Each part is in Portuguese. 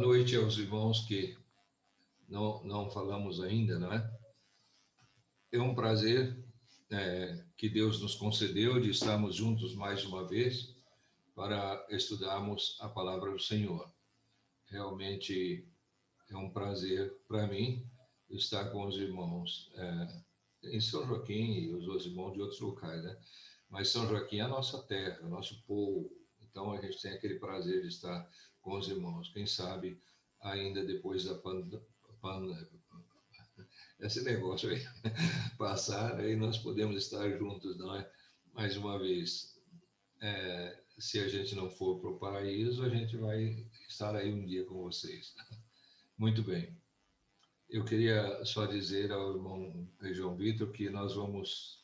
Noite aos irmãos que não falamos ainda, não é? É um prazer que Deus nos concedeu de estarmos juntos mais uma vez para estudarmos a palavra do Senhor. Realmente é um prazer para mim estar com os irmãos em São Joaquim e os outros irmãos de outros locais, né? Mas São Joaquim é a nossa terra, nosso povo. Então a gente tem aquele prazer de estar com os irmãos. Quem sabe ainda depois da esse negócio aí passar, aí nós podemos estar juntos, não é? Mais uma vez, se a gente não for para o paraíso, a gente vai estar aí um dia com vocês. Muito bem. Eu queria só dizer ao irmão João Vitor que nós vamos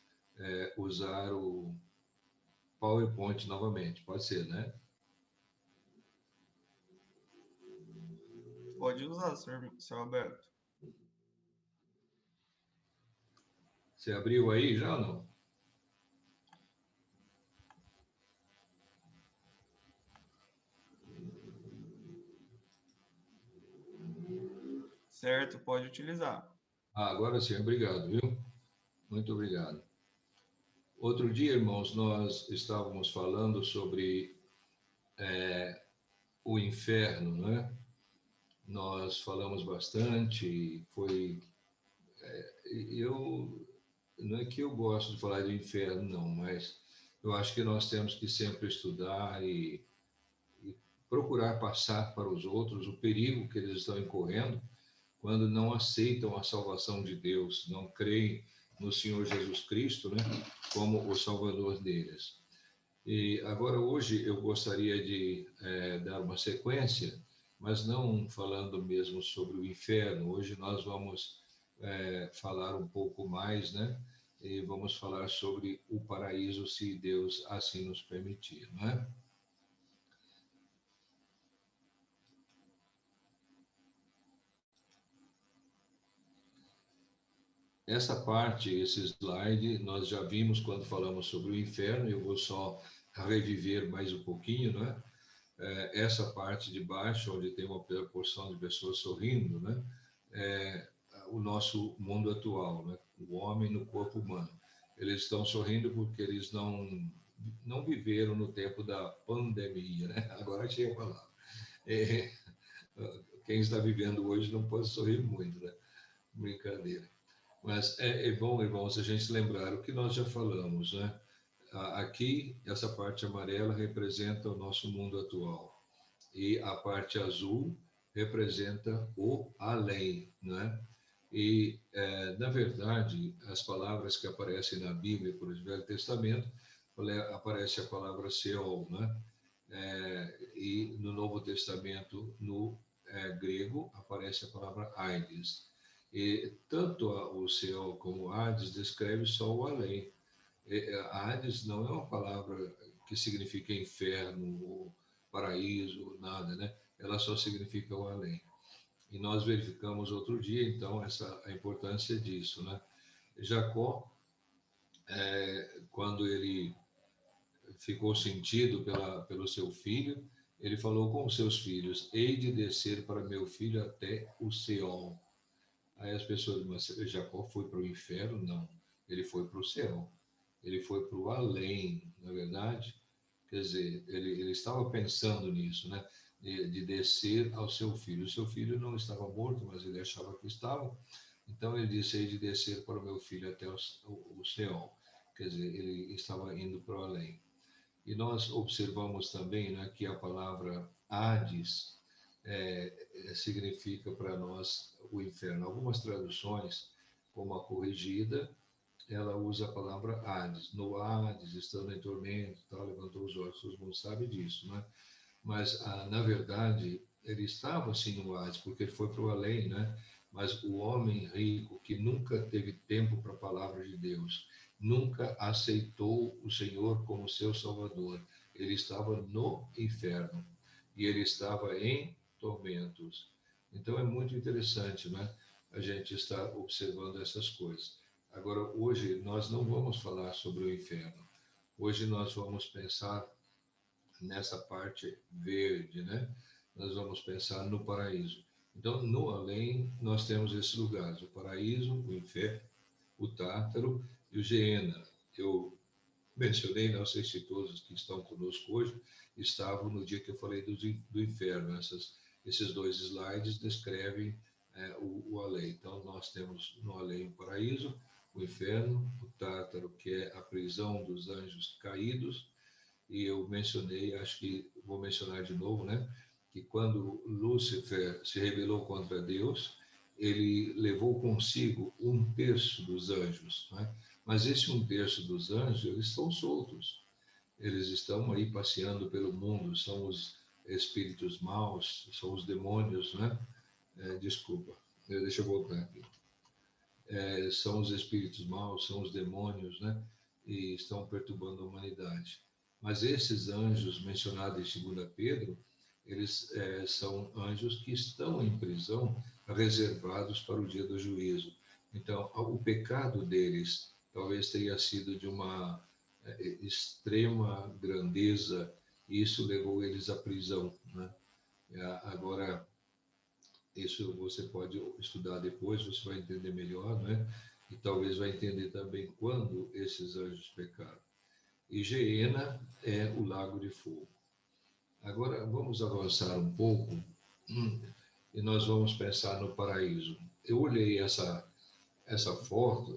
usar o PowerPoint novamente. Pode ser, né? Pode usar, seu Alberto. Você abriu aí já ou não? Certo, pode utilizar. Agora sim, obrigado, viu? Muito obrigado. Outro dia, irmãos, nós estávamos falando sobre o inferno, né? Nós falamos bastante, eu não é que eu gosto de falar do inferno, não, mas eu acho que nós temos que sempre estudar e procurar passar para os outros o perigo que eles estão incorrendo quando não aceitam a salvação de Deus, não creem no Senhor Jesus Cristo, né, como o Salvador deles. E agora hoje eu gostaria de dar uma sequência, mas não falando mesmo sobre o inferno. Hoje nós vamos falar um pouco mais, né? E vamos falar sobre o paraíso, se Deus assim nos permitir, não é? Essa parte, esse slide, nós já vimos quando falamos sobre o inferno. Eu vou só reviver mais um pouquinho, né? Essa parte de baixo, onde tem uma porção de pessoas sorrindo, né? É o nosso mundo atual, né? O homem no corpo humano. Eles estão sorrindo porque eles não viveram no tempo da pandemia, né? Agora achei a palavra. É, quem está vivendo hoje não pode sorrir muito, né? Brincadeira. Mas é bom, irmãos, a gente lembrar o que nós já falamos, né? Aqui, essa parte amarela representa o nosso mundo atual e a parte azul representa o além, né? E, na verdade, as palavras que aparecem na Bíblia, por exemplo, no Velho Testamento, aparece a palavra Seol, né? E no Novo Testamento, no grego, aparece a palavra Hades. E tanto o Seol como o Hades descreve só o além. Hades não é uma palavra que significa inferno, ou paraíso, nada, né? Ela só significa o além. E nós verificamos outro dia, então, a importância disso, né? Jacó, quando ele ficou sentido pelo seu filho, ele falou com os seus filhos: hei de descer para meu filho até o Seol. Aí as pessoas, mas Jacó foi para o inferno? Não, ele foi para o céu, ele foi para o além, na verdade. Quer dizer, ele estava pensando nisso, né? De descer ao seu filho. O seu filho não estava morto, mas ele achava que estava. Então ele disse: hei de descer para o meu filho até o céu. Quer dizer, ele estava indo para o além. E nós observamos também, né, que a palavra Hades significa para nós o inferno. Algumas traduções, como a corrigida, ela usa a palavra Hades. No Hades, estando em tormento, tal, levantou os olhos, todo mundo sabe disso, né? Mas, na verdade, ele estava assim no Hades, porque ele foi para o além, né? Mas o homem rico, que nunca teve tempo para a palavra de Deus, nunca aceitou o Senhor como seu Salvador, ele estava no inferno e ele estava em tormentos. Então é muito interessante, né? A gente estar observando essas coisas. Agora, hoje nós não vamos falar sobre o inferno. Hoje nós vamos pensar nessa parte verde, né? nós vamos pensar no paraíso. Então, no além, nós temos esses lugares: o paraíso, o inferno, o Tártaro e o Geena. Eu mencionei, não sei se todos que estão conosco hoje estavam no dia que eu falei do inferno. Esses dois slides descrevem o além. Então, nós temos no além o paraíso, o inferno, o Tártaro, que é a prisão dos anjos caídos, e eu mencionei, acho que vou mencionar de novo, né? Que quando Lúcifer se rebelou contra Deus, ele levou consigo 1/3 dos anjos, né? Mas esse 1/3 dos anjos, eles estão soltos. Eles estão aí passeando pelo mundo, são os espíritos maus, são os demônios, né? Desculpa, deixa eu voltar aqui. São os espíritos maus, são os demônios, né? E estão perturbando a humanidade. Mas esses anjos mencionados em 2 Pedro, eles são anjos que estão em prisão, reservados para o dia do juízo. Então, o pecado deles talvez tenha sido de uma extrema grandeza, e isso levou eles à prisão, né? Agora, isso você pode estudar depois, você vai entender melhor, né? E talvez vai entender também quando esses anjos pecaram. E Geena é o lago de fogo. Agora vamos avançar um pouco e nós vamos pensar no paraíso. Eu olhei essa foto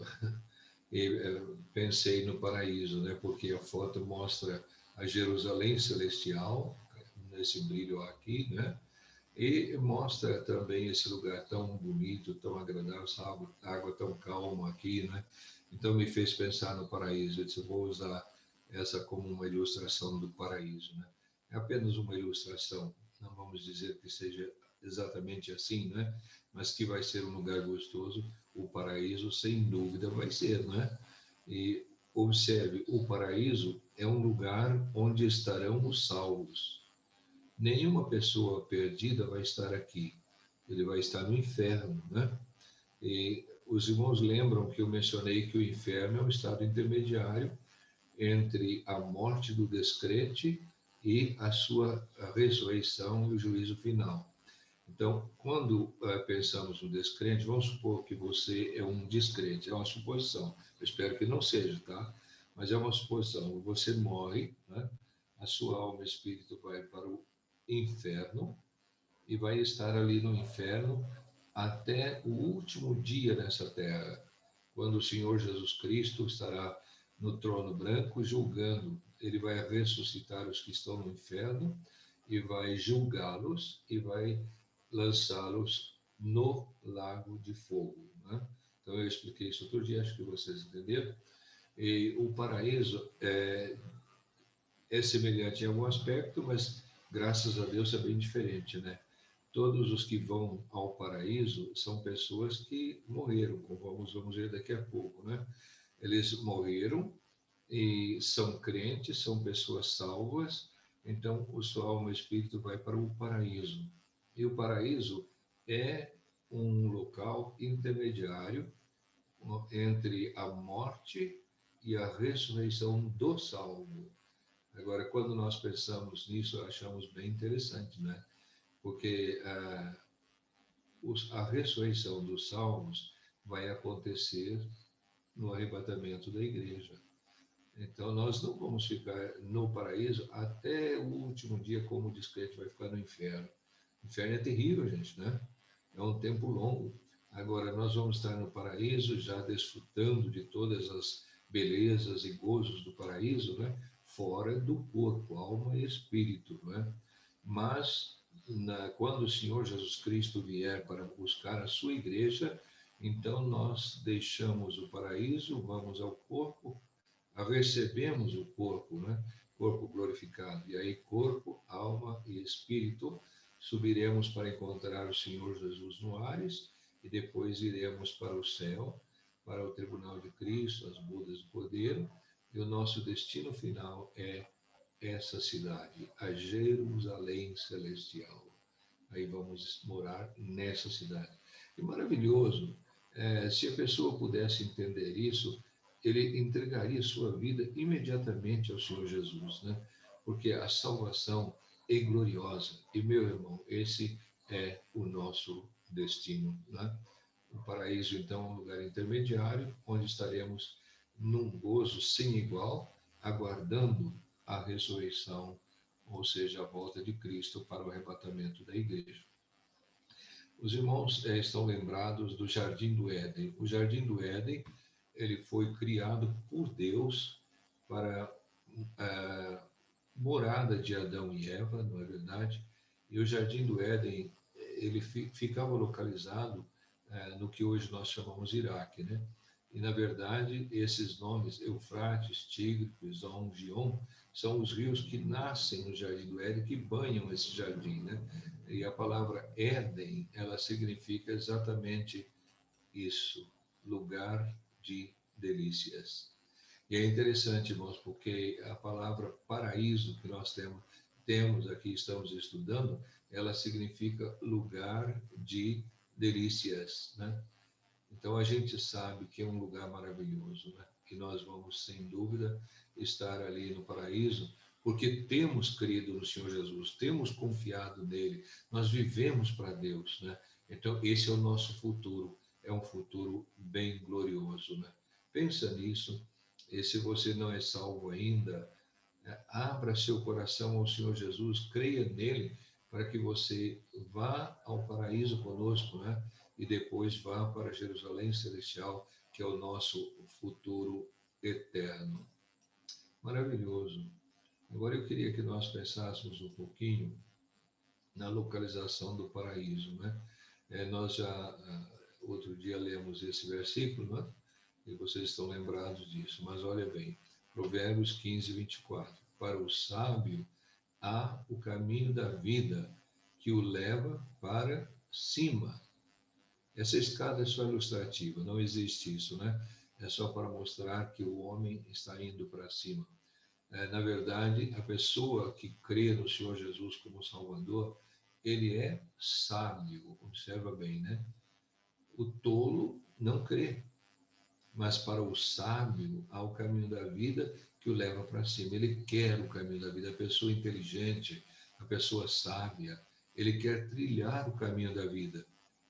e pensei no paraíso, né? Porque a foto mostra a Jerusalém celestial, nesse brilho aqui, né? E mostra também esse lugar tão bonito, tão agradável, essa água tão calma aqui, né? Então me fez pensar no paraíso. Eu disse, vou usar essa como uma ilustração do paraíso, né? É apenas uma ilustração, não vamos dizer que seja exatamente assim, né? Mas que vai ser um lugar gostoso, o paraíso sem dúvida vai ser, né? E observe, o paraíso é um lugar onde estarão os salvos. Nenhuma pessoa perdida vai estar aqui. Ele vai estar no inferno, né? E os irmãos lembram que eu mencionei que o inferno é um estado intermediário entre a morte do descrente e a sua ressurreição e o juízo final. Então, quando pensamos no descrente, vamos supor que você é um descrente, é uma suposição. Eu espero que não seja, tá? Mas é uma suposição. Você morre, né? A sua alma e espírito vai para o inferno e vai estar ali no inferno até o último dia nessa terra, quando o Senhor Jesus Cristo estará no trono branco julgando. Ele vai ressuscitar os que estão no inferno e vai julgá-los e vai lançá-los no lago de fogo, né? Então eu expliquei isso outro dia, acho que vocês entenderam. E o paraíso é semelhante em algum aspecto, mas graças a Deus é bem diferente, né? Todos os que vão ao paraíso são pessoas que morreram, como vamos ver daqui a pouco, né? Eles morreram e são crentes, são pessoas salvas, então o sua alma e espírito vai para o paraíso. E o paraíso é um local intermediário entre a morte e a ressurreição do salvo. Agora, quando nós pensamos nisso, achamos bem interessante, né? Porque a ressurreição dos salvos vai acontecer no arrebatamento da igreja. Então, nós não vamos ficar no paraíso até o último dia, como diz que a gente vai ficar no inferno. O inferno é terrível, gente, né? É um tempo longo. Agora, nós vamos estar no paraíso, já desfrutando de todas as belezas e gozos do paraíso, né? Fora do corpo, alma e espírito, né? Mas, quando o Senhor Jesus Cristo vier para buscar a sua igreja, então nós deixamos o paraíso, vamos ao corpo, recebemos o corpo, né? Corpo glorificado. E aí, corpo, alma e espírito, subiremos para encontrar o Senhor Jesus no Ares e depois iremos para o céu, para o tribunal de Cristo, as bodas do Cordeiro, e o nosso destino final é essa cidade, a Jerusalém Celestial. Aí vamos morar nessa cidade. E maravilhoso, se a pessoa pudesse entender isso, ele entregaria sua vida imediatamente ao Senhor Jesus, né? Porque a salvação e gloriosa. E, meu irmão, esse é o nosso destino, né? O paraíso, então, é um lugar intermediário, onde estaremos num gozo sem igual, aguardando a ressurreição, ou seja, a volta de Cristo para o arrebatamento da igreja. Os irmãos estão lembrados do Jardim do Éden. O Jardim do Éden, ele foi criado por Deus para a morada de Adão e Eva, não é verdade? E o Jardim do Éden, ele ficava localizado no que hoje nós chamamos Iraque, né? E, na verdade, esses nomes, Eufrates, Tigre, Pison, Gion, são os rios que nascem no Jardim do Éden, que banham esse jardim, né? E a palavra Éden, ela significa exatamente isso, lugar de delícias. E é interessante, irmãos, porque a palavra paraíso que nós temos aqui, estamos estudando, ela significa lugar de delícias, né? Então a gente sabe que é um lugar maravilhoso, né? Que nós vamos, sem dúvida, estar ali no paraíso, porque temos crido no Senhor Jesus, temos confiado nele, nós vivemos para Deus, né? Então esse é o nosso futuro, é um futuro bem glorioso, né? Pensa nisso, e se você não é salvo ainda, abra seu coração ao Senhor Jesus, creia nele, para que você vá ao paraíso conosco, né? E depois vá para Jerusalém Celestial, que é o nosso futuro eterno. Maravilhoso. Agora eu queria que nós pensássemos um pouquinho na localização do paraíso, né? Nós já outro dia lemos esse versículo, né? E vocês estão lembrados disso, mas olha bem, Provérbios 15, 24. Para o sábio há o caminho da vida que o leva para cima. Essa escada é só ilustrativa, não existe isso, né? É só para mostrar que o homem está indo para cima. Na verdade, a pessoa que crê no Senhor Jesus como Salvador, ele é sábio, observa bem, né? O tolo não crê, mas para o sábio há o caminho da vida que o leva para cima. Ele quer o caminho da vida, a pessoa inteligente, a pessoa sábia, ele quer trilhar o caminho da vida,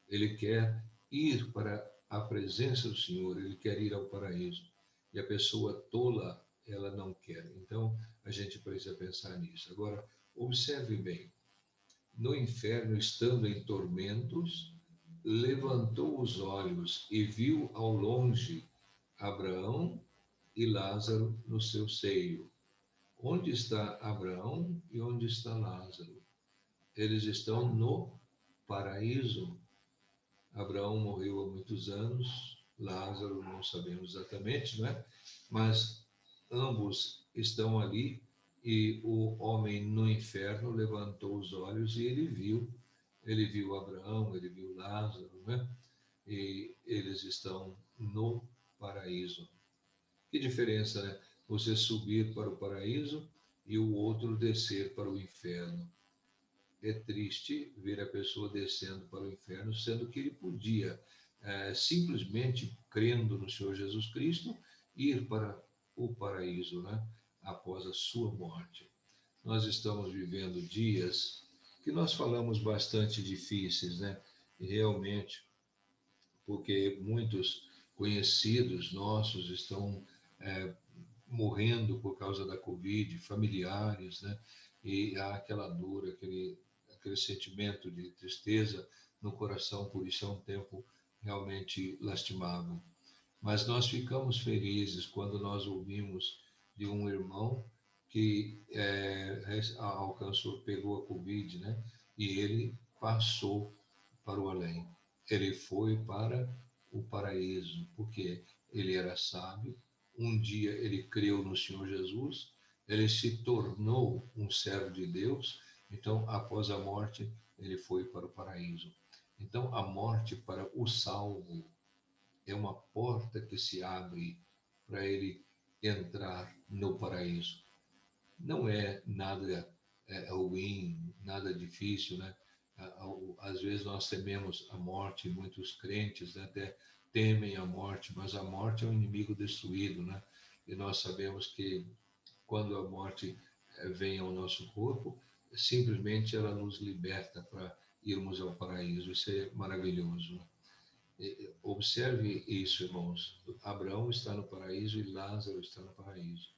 ele quer ir para a presença do Senhor, ele quer ir ao paraíso. E a pessoa tola, ela não quer. Então, a gente precisa pensar nisso. Agora, observe bem, no inferno, estando em tormentos, levantou os olhos e viu ao longe Abraão e Lázaro no seu seio. Onde está Abraão e onde está Lázaro? Eles estão no paraíso. Abraão morreu há muitos anos, Lázaro não sabemos exatamente, não é? Mas ambos estão ali e o homem no inferno levantou os olhos e ele viu Abraão, ele viu Lázaro, né? E eles estão no paraíso. Que diferença, né? Você subir para o paraíso e o outro descer para o inferno. É triste ver a pessoa descendo para o inferno, sendo que ele podia, simplesmente crendo no Senhor Jesus Cristo, ir para o paraíso, né? Após a sua morte. Nós estamos vivendo dias que nós falamos bastante difíceis, né? E realmente, porque muitos conhecidos nossos estão morrendo por causa da Covid, familiares, né? E há aquela dor, aquele sentimento de tristeza no coração, por isso é um tempo realmente lastimável. Mas nós ficamos felizes quando nós ouvimos de um irmão que alcançou, pegou a Covid, né? E ele passou para o além. Ele foi para o paraíso, porque ele era sábio. Um dia ele creu no Senhor Jesus, ele se tornou um servo de Deus. Então, após a morte, ele foi para o paraíso. Então, a morte para o salvo é uma porta que se abre para ele entrar no paraíso. Não é nada ruim, nada difícil, né? Às vezes nós tememos a morte, muitos crentes, né, até temem a morte, mas a morte é um inimigo destruído, né? E nós sabemos que quando a morte vem ao nosso corpo, simplesmente ela nos liberta para irmos ao paraíso. Isso é maravilhoso. Observe isso, irmãos. Abraão está no paraíso e Lázaro está no paraíso.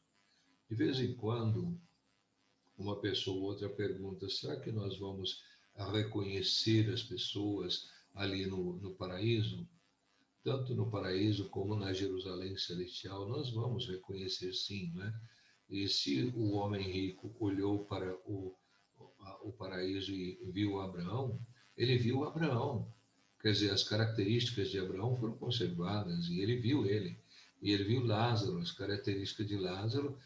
De vez em quando, uma pessoa ou outra pergunta: será que nós vamos reconhecer as pessoas ali no paraíso? Tanto no paraíso como na Jerusalém celestial, nós vamos reconhecer sim, né? E se o homem rico olhou para o paraíso e viu Abraão, ele viu Abraão. Quer dizer, as características de Abraão foram conservadas e ele viu ele. E ele viu Lázaro, as características de Lázaro.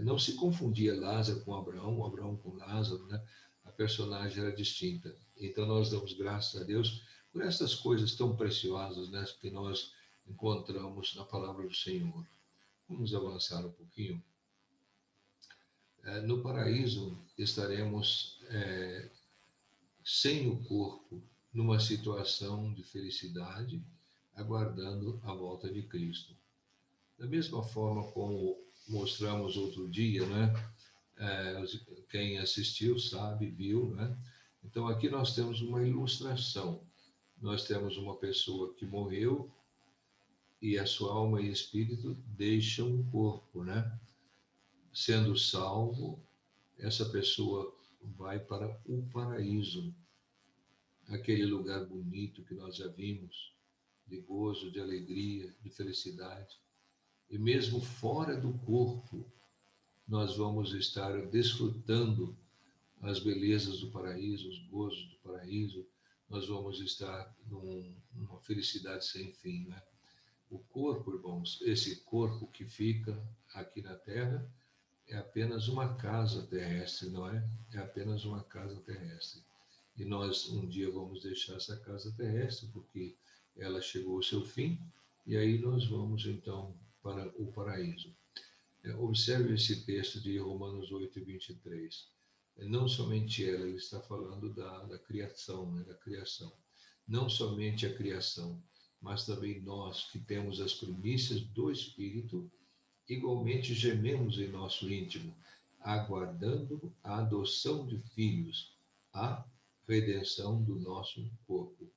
Não se confundia Lázaro com Abraão, Abraão com Lázaro, né? A personagem era distinta. Então nós damos graças a Deus por essas coisas tão preciosas, né, que nós encontramos na palavra do Senhor. Vamos avançar um pouquinho. No paraíso estaremos sem o corpo, numa situação de felicidade, aguardando a volta de Cristo. Da mesma forma como mostramos outro dia, né? Quem assistiu sabe, viu, né? Então aqui nós temos uma ilustração. Nós temos uma pessoa que morreu e a sua alma e espírito deixam o corpo, né? Sendo salvo, essa pessoa vai para o paraíso, aquele lugar bonito que nós já vimos, de gozo, de alegria, de felicidade. E mesmo fora do corpo, nós vamos estar desfrutando as belezas do paraíso, os gozos do paraíso. Nós vamos estar numa felicidade sem fim, né? O corpo, irmãos, esse corpo que fica aqui na Terra, é apenas uma casa terrestre, não é? É apenas uma casa terrestre. E nós um dia vamos deixar essa casa terrestre, porque ela chegou ao seu fim, e aí nós vamos então para o paraíso. Observe esse texto de Romanos 8:23. Não somente ela, ele está falando da criação, né? Da criação. Não somente a criação, mas também nós que temos as primícias do Espírito, igualmente gememos em nosso íntimo, aguardando a adoção de filhos, a redenção do nosso corpo.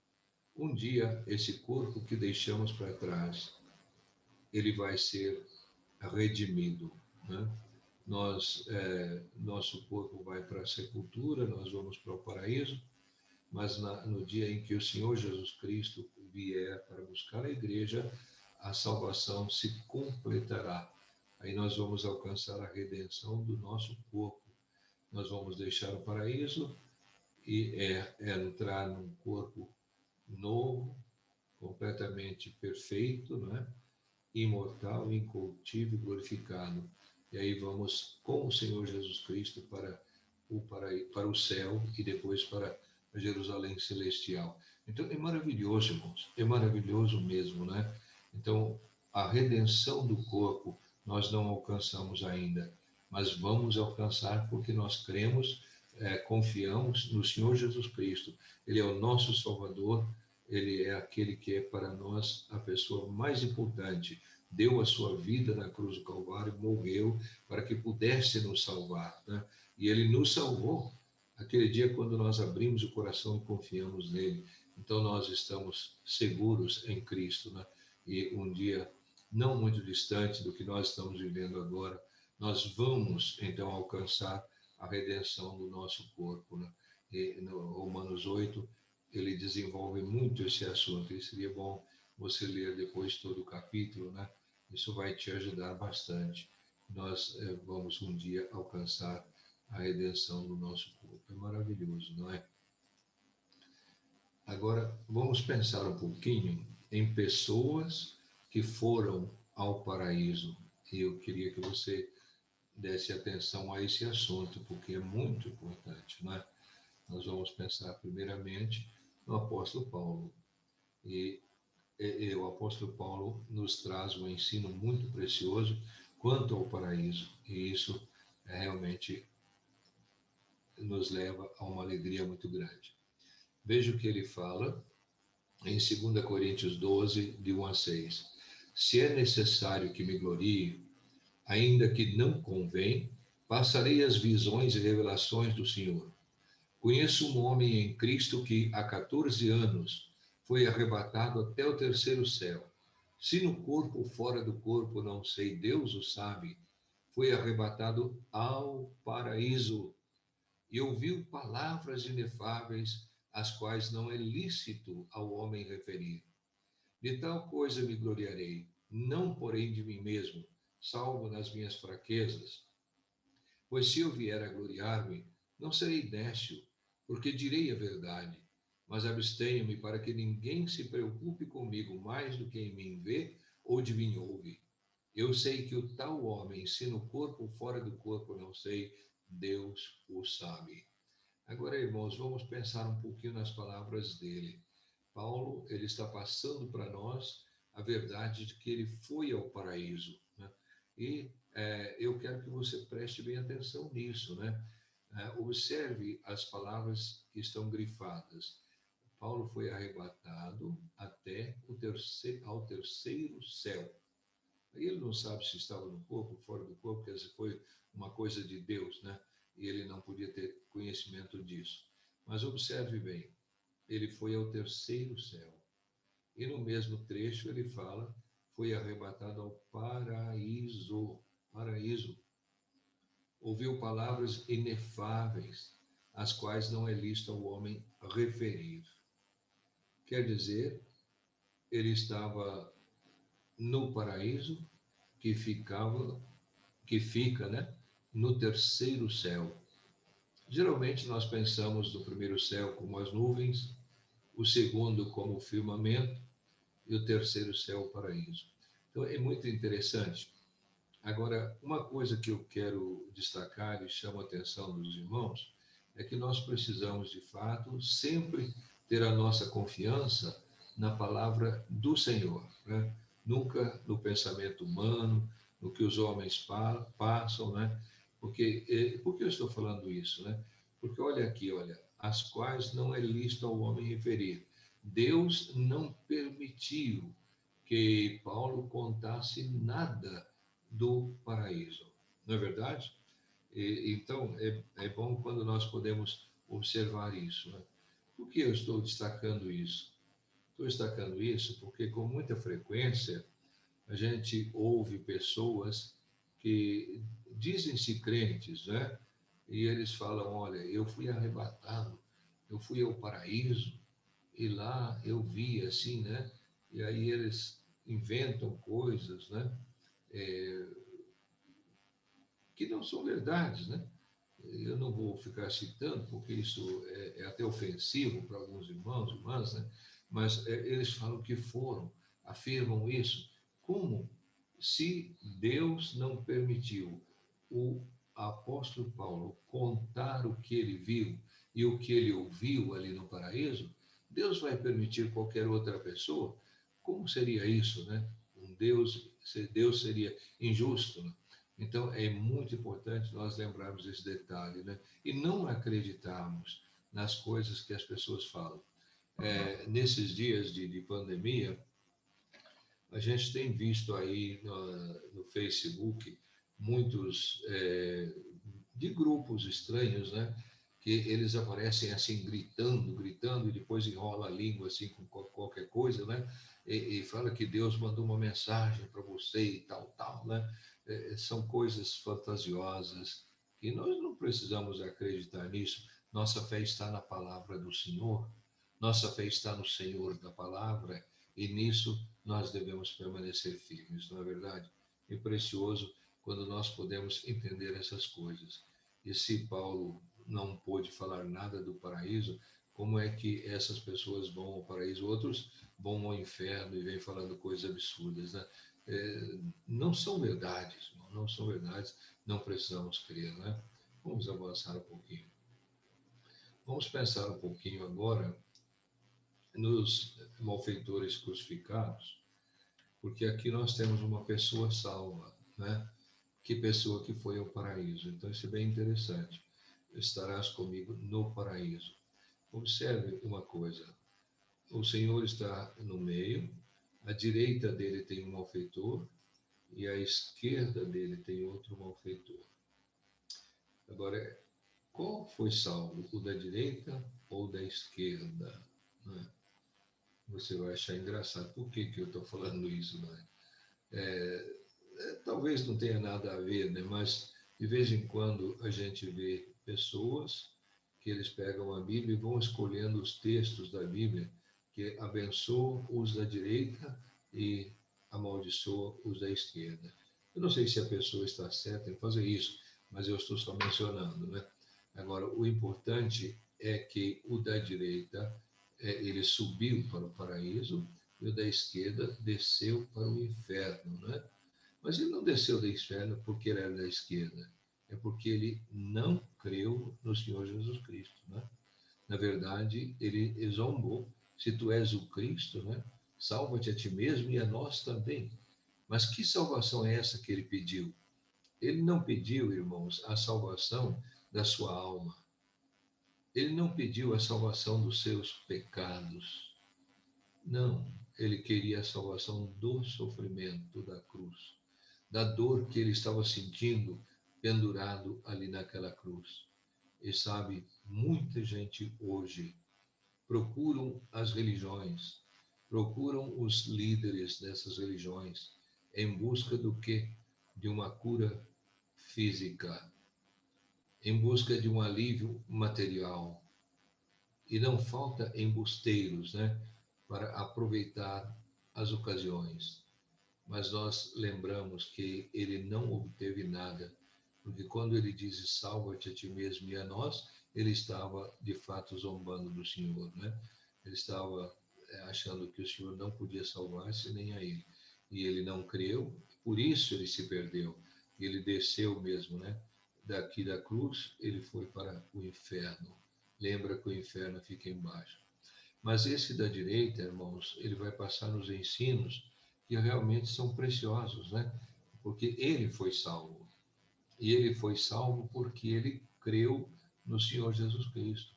Um dia, esse corpo que deixamos para trás, ele vai ser redimido, né? Nosso corpo vai para a sepultura, nós vamos para o paraíso, mas no dia em que o Senhor Jesus Cristo vier para buscar a igreja, a salvação se completará. Aí nós vamos alcançar a redenção do nosso corpo. Nós vamos deixar o paraíso e entrar num corpo novo, completamente perfeito, né? Imortal, incorruptível e glorificado. E aí vamos com o Senhor Jesus Cristo para o céu e depois para a Jerusalém celestial. Então é maravilhoso, irmãos, é maravilhoso mesmo, né? Então a redenção do corpo nós não alcançamos ainda, mas vamos alcançar porque nós cremos, confiamos no Senhor Jesus Cristo. Ele é o nosso Salvador, ele é aquele que é para nós a pessoa mais importante. Deu a sua vida na cruz do Calvário, morreu para que pudesse nos salvar, né? E ele nos salvou aquele dia quando nós abrimos o coração e confiamos nele. Então nós estamos seguros em Cristo, né? E um dia não muito distante do que nós estamos vivendo agora, nós vamos então alcançar a redenção do nosso corpo, né? E no Romanos 8 ele desenvolve muito esse assunto, e seria bom você ler depois todo o capítulo, né? Isso vai te ajudar bastante. Nós vamos um dia alcançar a redenção do nosso corpo. É maravilhoso, não é? Agora, vamos pensar um pouquinho em pessoas que foram ao paraíso. E eu queria que você desse atenção a esse assunto, porque é muito importante, não é? Nós vamos pensar primeiramente no apóstolo Paulo. E o apóstolo Paulo nos traz um ensino muito precioso quanto ao paraíso. E isso realmente nos leva a uma alegria muito grande. Veja o que ele fala em 2 Coríntios 12, de 1 a 6. Se é necessário que me glorie, ainda que não convém, Passarei as visões e revelações do Senhor. Conheço um homem em Cristo que, há 14 anos, foi arrebatado até o terceiro céu. Se no corpo ou fora do corpo, não sei, Deus o sabe. Foi arrebatado ao paraíso e ouviu palavras inefáveis, as quais não é lícito ao homem referir. De tal coisa me gloriarei, não porém de mim mesmo, salvo nas minhas fraquezas. Pois se eu vier a gloriar-me, não serei nécio, porque direi a verdade. Mas abstenho-me para que ninguém se preocupe comigo mais do que em mim vê ou de mim ouve. Eu sei que o tal homem, se no corpo ou fora do corpo, não sei, Deus o sabe. Agora, irmãos, vamos pensar um pouquinho nas palavras dele. Paulo, ele está passando para nós a verdade de que ele foi ao paraíso, né? E eu quero que você preste bem atenção nisso, né? Observe as palavras que estão grifadas. Paulo foi arrebatado até ao terceiro céu. Ele não sabe se estava no corpo, fora do corpo, porque foi uma coisa de Deus, né? E ele não podia ter conhecimento disso. Mas observe bem, ele foi ao terceiro céu. E no mesmo trecho ele fala, foi arrebatado ao paraíso. Paraíso. Ouviu palavras inefáveis, as quais não é lícito ao homem referir. Quer dizer, ele estava no paraíso, que ficava, que fica, né, no terceiro céu. Geralmente nós pensamos no primeiro céu como as nuvens, o segundo como o firmamento e o terceiro céu o paraíso. Então é muito interessante. Agora, uma coisa que eu quero destacar e chamo a atenção dos irmãos é que nós precisamos, de fato, sempre ter a nossa confiança na palavra do Senhor, né? Nunca no pensamento humano, no que os homens passam, né? Por que eu estou falando isso, né? Porque olha aqui, olha, as quais não é lícito ao homem referir. Deus não permitiu que Paulo contasse nada do paraíso, não é verdade? Então, é bom quando nós podemos observar isso, né? Por que eu estou destacando isso? Estou destacando isso porque, com muita frequência, a gente ouve pessoas que dizem-se crentes, né? E eles falam: olha, eu fui arrebatado, eu fui ao paraíso, e lá eu vi assim, né? E aí eles inventam coisas, né? É, que não são verdades, né? Eu não vou ficar citando, porque isso é até ofensivo para alguns irmãos e irmãs, né? Mas eles falam que foram, afirmam isso, como se Deus não permitiu o apóstolo Paulo contar o que ele viu e o que ele ouviu ali no paraíso, Deus vai permitir qualquer outra pessoa? Como seria isso, né? Deus seria injusto, né? Então, é muito importante nós lembrarmos esse detalhe, né? E não acreditarmos nas coisas que as pessoas falam. Nesses dias de pandemia, a gente tem visto aí no Facebook muitos de grupos estranhos, né? Que eles aparecem assim gritando, gritando e depois enrola a língua assim com qualquer coisa, né? E fala que Deus mandou uma mensagem para você e tal, tal, né? São coisas fantasiosas e nós não precisamos acreditar nisso. Nossa fé está na palavra do Senhor, nossa fé está no Senhor da palavra e nisso nós devemos permanecer firmes, não é verdade? É precioso quando nós podemos entender essas coisas. E se Paulo não pôde falar nada do paraíso, como é que essas pessoas vão ao paraíso? Outros vão ao inferno e vêm falando coisas absurdas, né? Não são verdades, não são verdades, não precisamos crer, né? Vamos avançar um pouquinho. Vamos pensar um pouquinho agora nos malfeitores crucificados, porque aqui nós temos uma pessoa salva, né? Que pessoa que foi ao paraíso. Então, isso é bem interessante. Estarás comigo no paraíso. Observe uma coisa: o Senhor está no meio, à direita dele tem um malfeitor e à esquerda dele tem outro malfeitor. Agora, qual foi salvo? O da direita ou da esquerda? Né? Você vai achar engraçado. Por que eu estou falando isso? Né? Talvez não tenha nada a ver, né? Mas de vez em quando a gente vê pessoas que eles pegam a Bíblia e vão escolhendo os textos da Bíblia que abençoam os da direita e amaldiçoam os da esquerda. Eu não sei se a pessoa está certa em fazer isso, mas eu estou só mencionando, né? Agora, o importante é que o da direita, ele subiu para o paraíso e o da esquerda desceu para o inferno, né? Mas ele não desceu do inferno porque ele era da esquerda, é porque ele não creu no Senhor Jesus Cristo, né? Na verdade, ele zombou. Se tu és o Cristo, né? Salva-te a ti mesmo e a nós também. Mas que salvação é essa que ele pediu? Ele não pediu, irmãos, a salvação da sua alma. Ele não pediu a salvação dos seus pecados. Não, ele queria a salvação do sofrimento da cruz, da dor que ele estava sentindo pendurado ali naquela cruz. E sabe, muita gente hoje procuram as religiões, procuram os líderes dessas religiões em busca do quê? De uma cura física, em busca de um alívio material. E não falta embusteiros, né, para aproveitar as ocasiões. Mas nós lembramos que ele não obteve nada, porque quando ele diz salva-te a ti mesmo e a nós, ele estava de fato zombando do Senhor, né? Ele estava achando que o Senhor não podia salvar-se nem a ele. E ele não creu, por isso ele se perdeu. E ele desceu mesmo, né? Daqui da cruz, ele foi para o inferno. Lembra que o inferno fica embaixo. Mas esse da direita, irmãos, ele vai passar nos ensinos que realmente são preciosos, né? Porque ele foi salvo. E ele foi salvo porque ele creu no Senhor Jesus Cristo.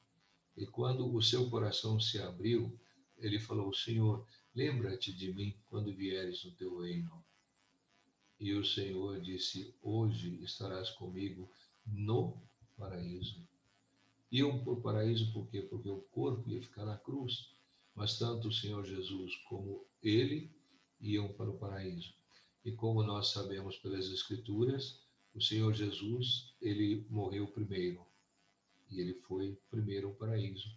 E quando o seu coração se abriu, ele falou: Senhor, lembra-te de mim quando vieres no teu reino. E o Senhor disse: hoje estarás comigo no paraíso. Iam para o paraíso por quê? Porque o corpo ia ficar na cruz, mas tanto o Senhor Jesus como ele iam para o paraíso. E como nós sabemos pelas Escrituras, o Senhor Jesus, ele morreu primeiro, e ele foi primeiro ao paraíso.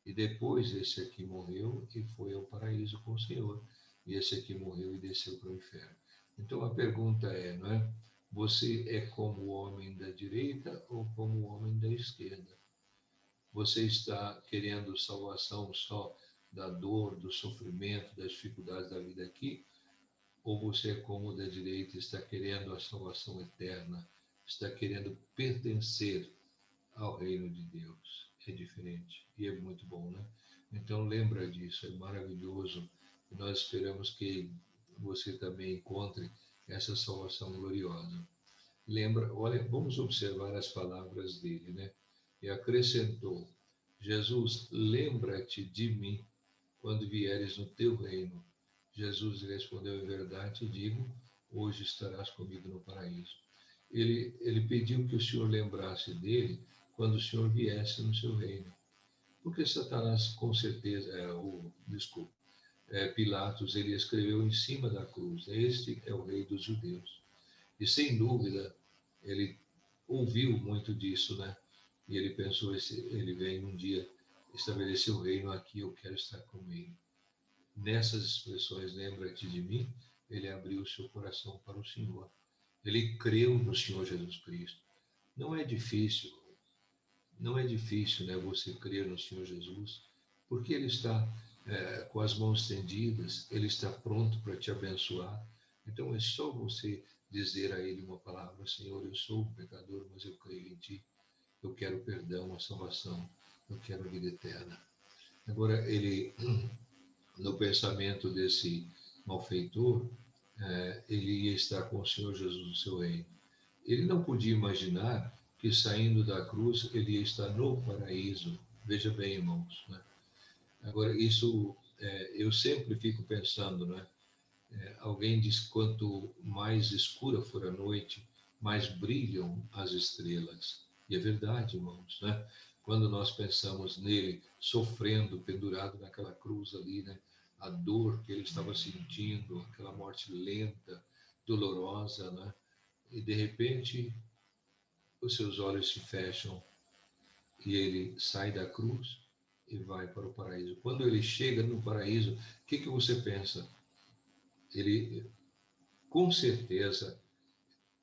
E depois esse aqui morreu e foi ao paraíso com o Senhor. E esse aqui morreu e desceu para o inferno. Então a pergunta é, não é? Você é como o homem da direita ou como o homem da esquerda? Você está querendo salvação só da dor, do sofrimento, das dificuldades da vida aqui? Ou você é como o da direita, está querendo a salvação eterna, está querendo pertencer ao reino de Deus? É diferente e é muito bom, né? Então lembra disso, é maravilhoso. E nós esperamos que você também encontre essa salvação gloriosa. Lembra, olha, vamos observar as palavras dele, né? E acrescentou: Jesus, lembra-te de mim quando vieres no teu reino. Jesus respondeu: em verdade te digo, hoje estarás comigo no paraíso. Ele pediu que o Senhor lembrasse dele quando o Senhor viesse no seu reino. Porque Satanás, com certeza, desculpa, Pilatos, ele escreveu em cima da cruz: este é o rei dos judeus. E sem dúvida, ele ouviu muito disso, né? E ele pensou: ele vem um dia estabelecer o reino aqui, eu quero estar com ele. Nessas expressões, lembra-te de mim, ele abriu o seu coração para o Senhor. Ele creu no Senhor Jesus Cristo. Não é difícil, não é difícil, né, você crer no Senhor Jesus, porque ele está com as mãos estendidas, ele está pronto para te abençoar. Então é só você dizer a ele uma palavra: Senhor, eu sou um pecador, mas eu creio em ti. Eu quero perdão, a salvação, eu quero a vida eterna. Agora, ele, no pensamento desse malfeitor, ele ia estar com o Senhor Jesus no seu reino. Ele não podia imaginar que saindo da cruz ele ia estar no paraíso. Veja bem, irmãos, né? Agora, isso eu sempre fico pensando, né? Alguém diz que quanto mais escura for a noite, mais brilham as estrelas. E é verdade, irmãos, né? Quando nós pensamos nele sofrendo, pendurado naquela cruz ali, né? A dor que ele estava sentindo, aquela morte lenta, dolorosa, né? E de repente os seus olhos se fecham e ele sai da cruz e vai para o paraíso. Quando ele chega no paraíso, o que você pensa? Ele, com certeza,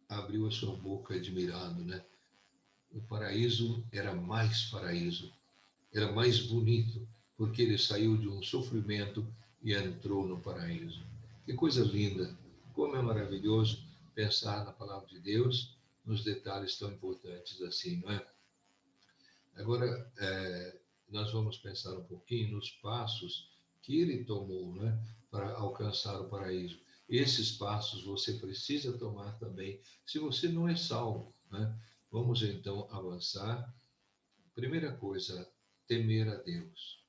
abriu a sua boca admirado, né? O paraíso era mais paraíso, era mais bonito, porque ele saiu de um sofrimento e entrou no paraíso. Que coisa linda! Como é maravilhoso pensar na palavra de Deus, nos detalhes tão importantes assim, não é? Agora, nós vamos pensar um pouquinho nos passos que ele tomou, né, para alcançar o paraíso. Esses passos você precisa tomar também, se você não é salvo, né? Vamos então avançar. Primeira coisa, temer a Deus.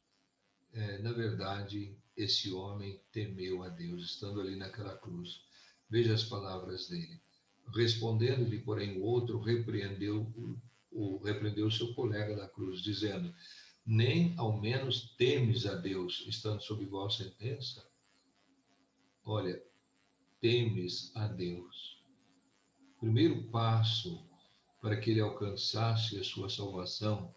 Na verdade, esse homem temeu a Deus, estando ali naquela cruz. Veja as palavras dele. Respondendo-lhe, porém, o outro repreendeu seu colega da cruz, dizendo: nem ao menos temes a Deus, estando sob igual sentença? Olha, temes a Deus. O primeiro passo para que ele alcançasse a sua salvação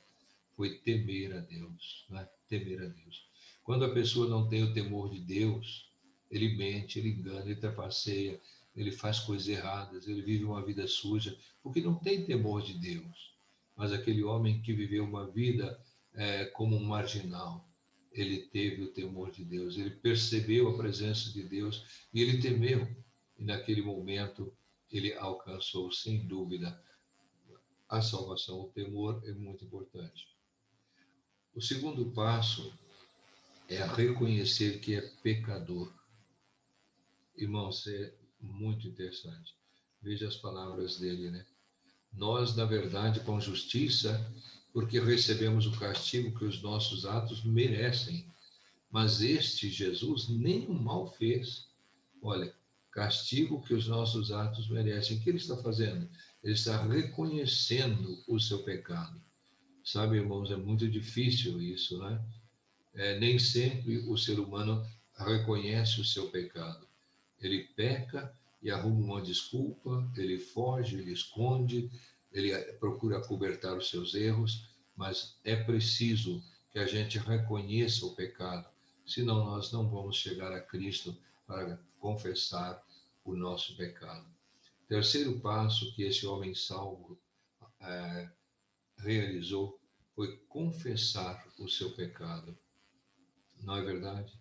foi temer a Deus, né? Temer a Deus. Quando a pessoa não tem o temor de Deus, ele mente, ele engana, ele trapaceia, ele faz coisas erradas, ele vive uma vida suja, porque não tem temor de Deus. Mas aquele homem que viveu uma vida como um marginal, ele teve o temor de Deus, ele percebeu a presença de Deus e ele temeu. E naquele momento ele alcançou, sem dúvida, a salvação. O temor é muito importante. O segundo passo é reconhecer que é pecador. Irmãos, é muito interessante. Veja as palavras dele, né? Nós, na verdade, com justiça, porque recebemos o castigo que os nossos atos merecem. Mas este Jesus nenhum mal fez. Olha, castigo que os nossos atos merecem. O que ele está fazendo? Ele está reconhecendo o seu pecado. Sabe, irmãos, é muito difícil isso, né? Nem sempre o ser humano reconhece o seu pecado. Ele peca e arruma uma desculpa, ele foge, ele esconde, ele procura cobertar os seus erros, mas é preciso que a gente reconheça o pecado, senão nós não vamos chegar a Cristo para confessar o nosso pecado. Terceiro passo que esse homem salvo realizou foi confessar o seu pecado. Não é verdade?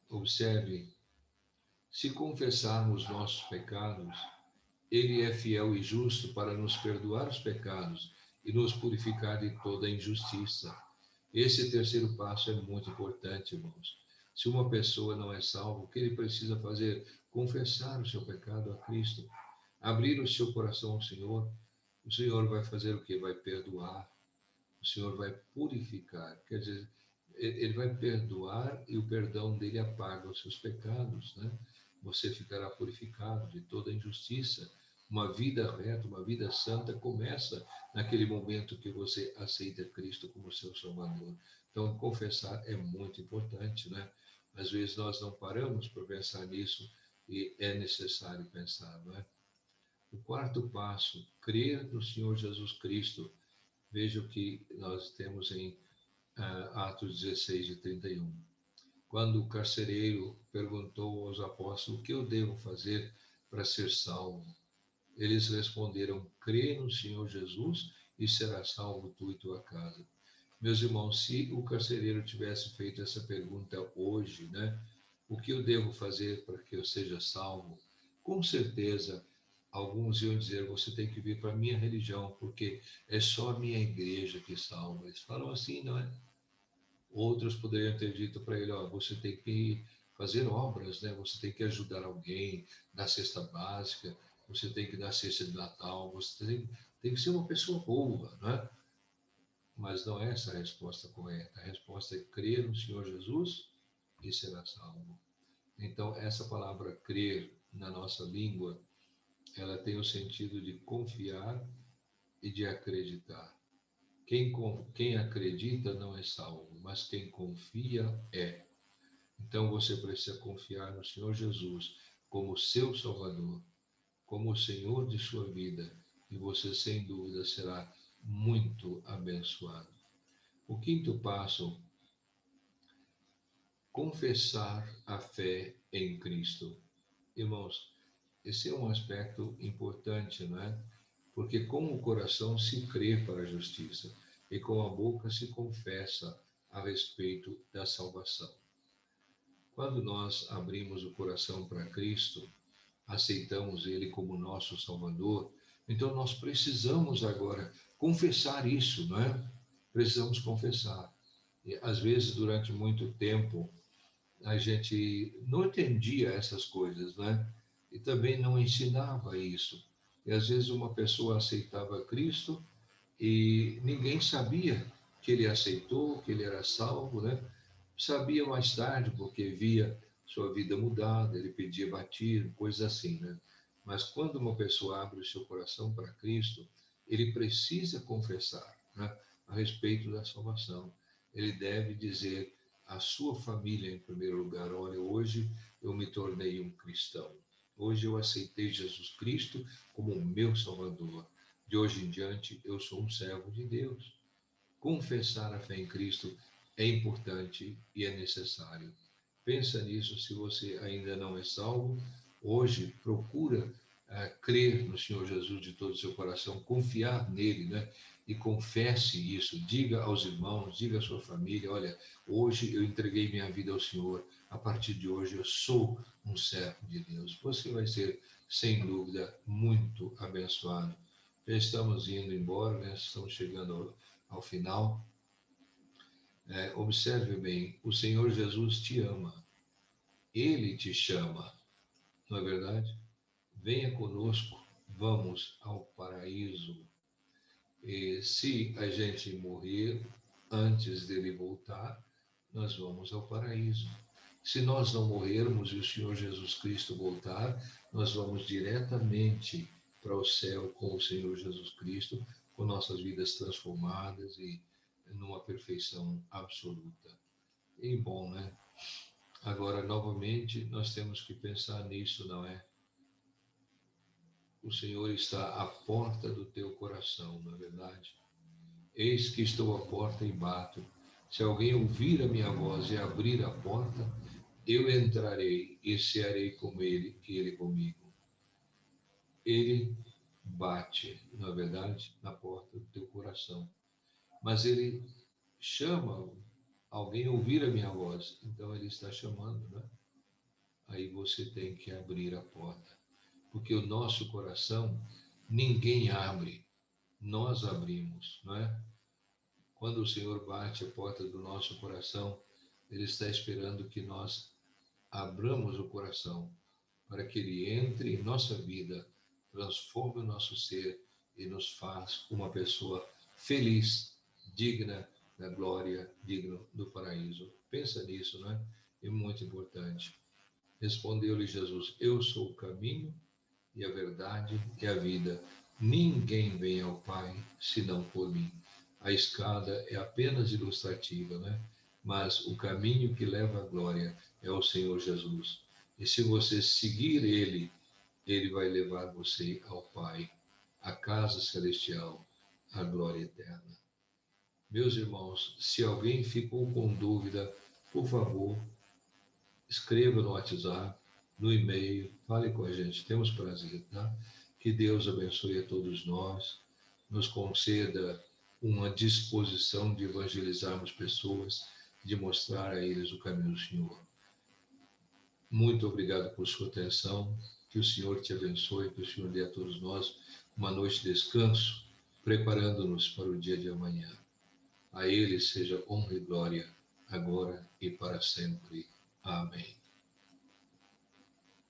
Observe, se confessarmos nossos pecados, ele é fiel e justo para nos perdoar os pecados e nos purificar de toda injustiça. Esse terceiro passo é muito importante, irmãos. Se uma pessoa não é salva, o que ele precisa fazer? Confessar o seu pecado a Cristo, abrir o seu coração ao Senhor. O Senhor vai fazer o que? Vai perdoar. O Senhor vai purificar. Quer dizer, ele vai perdoar e o perdão dele apaga os seus pecados, né? Você ficará purificado de toda injustiça. Uma vida reta, uma vida santa começa naquele momento que você aceita Cristo como seu Salvador. Então, confessar é muito importante, né? Às vezes nós não paramos para pensar nisso e é necessário pensar, não é? O quarto passo, crer no Senhor Jesus Cristo. Veja o que nós temos em Atos 16, de 31. Quando o carcereiro perguntou aos apóstolos: o que eu devo fazer para ser salvo? Eles responderam: crê no Senhor Jesus e será salvo tu e tua casa. Meus irmãos, se o carcereiro tivesse feito essa pergunta hoje, né? O que eu devo fazer para que eu seja salvo? Com certeza, alguns iam dizer: você tem que vir para a minha religião, porque é só a minha igreja que salva. Eles falam assim, não é? Outros poderiam ter dito para ele: ó, você tem que fazer obras, né? Você tem que ajudar alguém, dar cesta básica, você tem que dar cesta de Natal, você tem que ser uma pessoa boa, né? Mas não é essa a resposta correta. A resposta é crer no Senhor Jesus e será salvo. Então, essa palavra crer na nossa língua, ela tem o sentido de confiar e de acreditar. Quem acredita não é salvo, mas quem confia é. Então você precisa confiar no Senhor Jesus como seu Salvador, como o Senhor de sua vida, e você sem dúvida será muito abençoado. O quinto passo, confessar a fé em Cristo. Irmãos, esse é um aspecto importante, não é? Porque com o coração se crê para a justiça e com a boca se confessa a respeito da salvação. Quando nós abrimos o coração para Cristo, aceitamos Ele como nosso Salvador, então nós precisamos agora confessar isso, não é? Precisamos confessar. E, às vezes, durante muito tempo, a gente não entendia essas coisas, né? E também não ensinava isso. E às vezes uma pessoa aceitava Cristo e ninguém sabia que ele aceitou, que ele era salvo, né? Sabia mais tarde, porque via sua vida mudada, ele pedia batismo, coisas assim, né? Mas quando uma pessoa abre o seu coração para Cristo, ele precisa confessar, né, a respeito da salvação. Ele deve dizer à sua família, em primeiro lugar: olha, hoje eu me tornei um cristão. Hoje eu aceitei Jesus Cristo como o meu Salvador. De hoje em diante, eu sou um servo de Deus. Confessar a fé em Cristo é importante e é necessário. Pensa nisso. Se você ainda não é salvo, hoje procura crer no Senhor Jesus de todo o seu coração, confiar nele, né? E confesse isso, diga aos irmãos, diga à sua família: olha, hoje eu entreguei minha vida ao Senhor, a partir de hoje eu sou um servo de Deus. Você vai ser, sem dúvida, muito abençoado. Já estamos indo embora, né? Estamos chegando ao final. Observe bem, o Senhor Jesus te ama, Ele te chama, não é verdade? Venha conosco, vamos ao paraíso. E se a gente morrer antes dele voltar, nós vamos ao paraíso. Se nós não morrermos e o Senhor Jesus Cristo voltar, nós vamos diretamente para o céu com o Senhor Jesus Cristo, com nossas vidas transformadas e numa perfeição absoluta. E bom, né? Agora, novamente, nós temos que pensar nisso, não é? O Senhor está à porta do teu coração, não é verdade? Eis que estou à porta e bato. Se alguém ouvir a minha voz e abrir a porta, eu entrarei e cearei com ele e ele comigo. Ele bate, não é verdade, na porta do teu coração. Mas ele chama alguém a ouvir a minha voz. Então ele está chamando, né? Aí você tem que abrir a porta. Porque o nosso coração, ninguém abre, nós abrimos, não é? Quando o Senhor bate a porta do nosso coração, Ele está esperando que nós abramos o coração para que Ele entre em nossa vida, transforme o nosso ser e nos faz uma pessoa feliz, digna da glória, digno do paraíso. Pensa nisso, né? É muito importante. Respondeu-lhe Jesus: eu sou o caminho e a verdade e a vida. Ninguém vem ao Pai senão por mim. A escada é apenas ilustrativa, né? Mas o caminho que leva à glória é o Senhor Jesus. E se você seguir Ele, Ele vai levar você ao Pai, à casa celestial, à glória eterna. Meus irmãos, se alguém ficou com dúvida, por favor, escreva no WhatsApp, no e-mail, fale com a gente, temos prazer, tá? Que Deus abençoe a todos nós, nos conceda uma disposição de evangelizarmos pessoas, de mostrar a eles o caminho do Senhor. Muito obrigado por sua atenção, que o Senhor te abençoe, que o Senhor dê a todos nós uma noite de descanso, preparando-nos para o dia de amanhã. A Ele seja honra e glória, agora e para sempre. Amém.